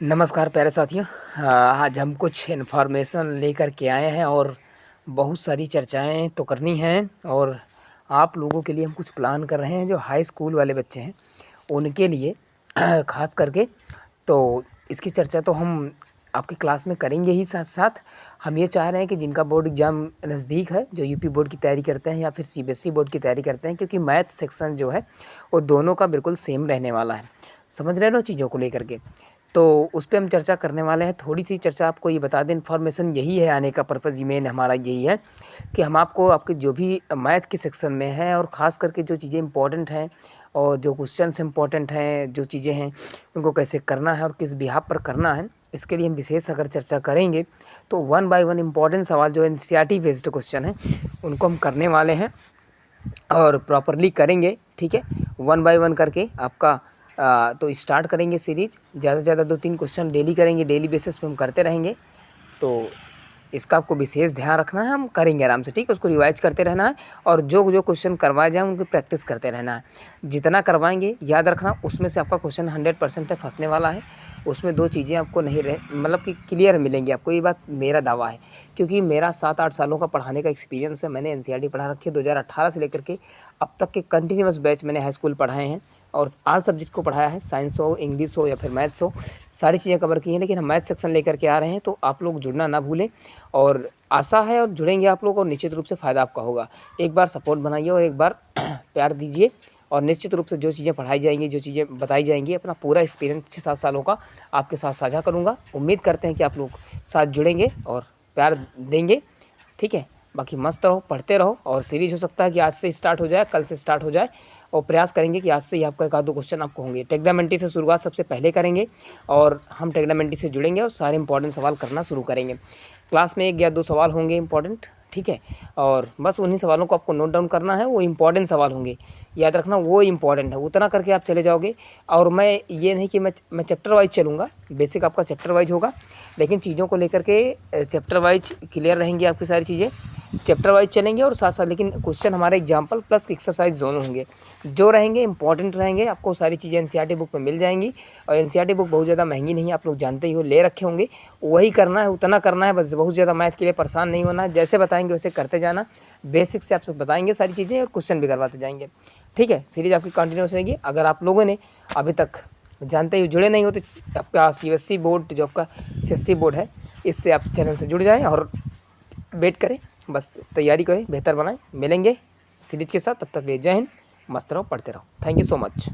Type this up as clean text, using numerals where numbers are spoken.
नमस्कार प्यारे साथियों। आज हम कुछ इन्फॉर्मेशन लेकर के आए हैं और बहुत सारी चर्चाएं तो करनी हैं। और आप लोगों के लिए हम कुछ प्लान कर रहे हैं जो हाई स्कूल वाले बच्चे हैं उनके लिए ख़ास करके। तो इसकी चर्चा तो हम आपकी क्लास में करेंगे ही, साथ साथ हम ये चाह रहे हैं कि जिनका बोर्ड एग्ज़ाम नज़दीक है, जो यूपी बोर्ड की तैयारी करते हैं या फिर सीबीएसई बोर्ड की तैयारी करते हैं, क्योंकि मैथ सेक्शन जो है वो दोनों का बिल्कुल सेम रहने वाला है। समझ रहे हो ना चीज़ों को लेकर के। तो उस पे हम चर्चा करने वाले हैं। थोड़ी सी चर्चा आपको ये बता दें, इन्फॉर्मेशन यही है, आने का पर्पज़ मेन हमारा यही है कि हम आपको आपके जो भी मैथ के सेक्शन में है और ख़ास करके जो चीज़ें इंपॉर्टेंट हैं और जो क्वेश्चंस इंपॉर्टेंट हैं, जो चीज़ें हैं उनको कैसे करना है और किस बिहाफ पर करना है, इसके लिए हम विशेष अगर चर्चा करेंगे तो वन बाय वन इम्पॉर्टेंट सवाल जो एनसीईआरटी बेस्ड क्वेश्चन है उनको हम करने वाले हैं और प्रॉपरली करेंगे। ठीक है, वन बाय वन करके आपका तो स्टार्ट करेंगे सीरीज। ज़्यादा से ज़्यादा 2-3 क्वेश्चन डेली करेंगे, डेली बेसिस पे हम करते रहेंगे। तो इसका आपको विशेष ध्यान रखना है, हम करेंगे आराम से। ठीक है, उसको रिवाइज करते रहना है और जो जो क्वेश्चन करवाए जाएँ उनकी प्रैक्टिस करते रहना है। जितना करवाएंगे याद रखना, उसमें से आपका क्वेश्चन 100% फंसने वाला है। उसमें 2 चीज़ें आपको नहीं रहे, मतलब कि क्लियर मिलेंगी आपको, ये बात मेरा दावा है। क्योंकि मेरा 7-8 सालों का पढ़ाने का एक्सपीरियंस है। मैंने एनसीईआरटी पढ़ा रखी है 2018 से लेकर के अब तक के कंटिन्यूअस बैच मैंने हाई स्कूल पढ़ाए हैं और ऑल सब्जेक्ट को पढ़ाया है, साइंस हो, इंग्लिश हो या फिर मैथ्स हो, सारी चीज़ें कवर की हैं। लेकिन हम मैथ सेक्शन लेकर के आ रहे हैं, तो आप लोग जुड़ना ना भूलें। और आशा है और जुड़ेंगे आप लोग और निश्चित रूप से फ़ायदा आपका होगा। एक बार सपोर्ट बनाइए और एक बार प्यार दीजिए और निश्चित रूप से जो चीज़ें पढ़ाई जाएंगी, जो चीज़ें बताई जाएंगी, अपना पूरा एक्सपीरियंस 6-7 सालों का आपके साथ साझा करूँगा। उम्मीद करते हैं कि आप लोग साथ जुड़ेंगे और प्यार देंगे। ठीक है, बाकी मस्त रहो, पढ़ते रहो और सीरीज हो सकता है कि आज से स्टार्ट हो जाए, कल से स्टार्ट हो जाए, और प्रयास करेंगे कि आज से ही आपका 1-2 क्वेश्चन आपको होंगे। टेग्नामेंटी से शुरुआत सबसे पहले करेंगे और हम टेग्नामेंटी से जुड़ेंगे और सारे इंपॉर्टेंट सवाल करना शुरू करेंगे। क्लास में 1 या 2 सवाल होंगे इंपॉर्टेंट। ठीक है, और बस उन्हीं सवालों को आपको नोट डाउन करना है। वो इंपॉर्टेंट सवाल होंगे, याद रखना वो इंपॉर्टेंट है, उतना करके आप चले जाओगे। और मैं ये नहीं कि मैं चैप्टर वाइज चलूँगा, बेसिक आपका चैप्टर वाइज होगा, लेकिन चीज़ों को लेकर के चैप्टर वाइज क्लियर रहेंगी आपकी सारी चीज़ें। चैप्टर वाइज चलेंगे और साथ साथ लेकिन क्वेश्चन हमारे एग्जाम्पल प्लस एक्सरसाइज दोनों होंगे, जो रहेंगे इंपॉर्टेंट रहेंगे। आपको सारी चीज़ें एनसीईआरटी बुक में मिल जाएंगी और एनसीईआरटी बुक बहुत ज़्यादा महंगी नहीं है, आप लोग जानते ही हो, ले रखे होंगे। वही करना है, उतना करना है बस, बहुत ज़्यादा मैथ के लिए परेशान नहीं होना है। जैसे बताएंगे वैसे करते जाना, बेसिक से आपसे बताएंगे सारी चीज़ें और क्वेश्चन भी करवाते जाएंगे। ठीक है, सीरीज आपकी कंटिन्यूस रहेगी। अगर आप लोगों ने अभी तक जानते ही जुड़े नहीं हो तो आपका सीबीएसई बोर्ड, जो आपका सीएसई बोर्ड है, इससे आप चैनल से जुड़ जाएँ और वेट करें, बस तैयारी करें, बेहतर बनाएं। मिलेंगे सीरीज के साथ, तब तक ले जय हिंद, मस्त रहो, पढ़ते रहो। Thank you so much.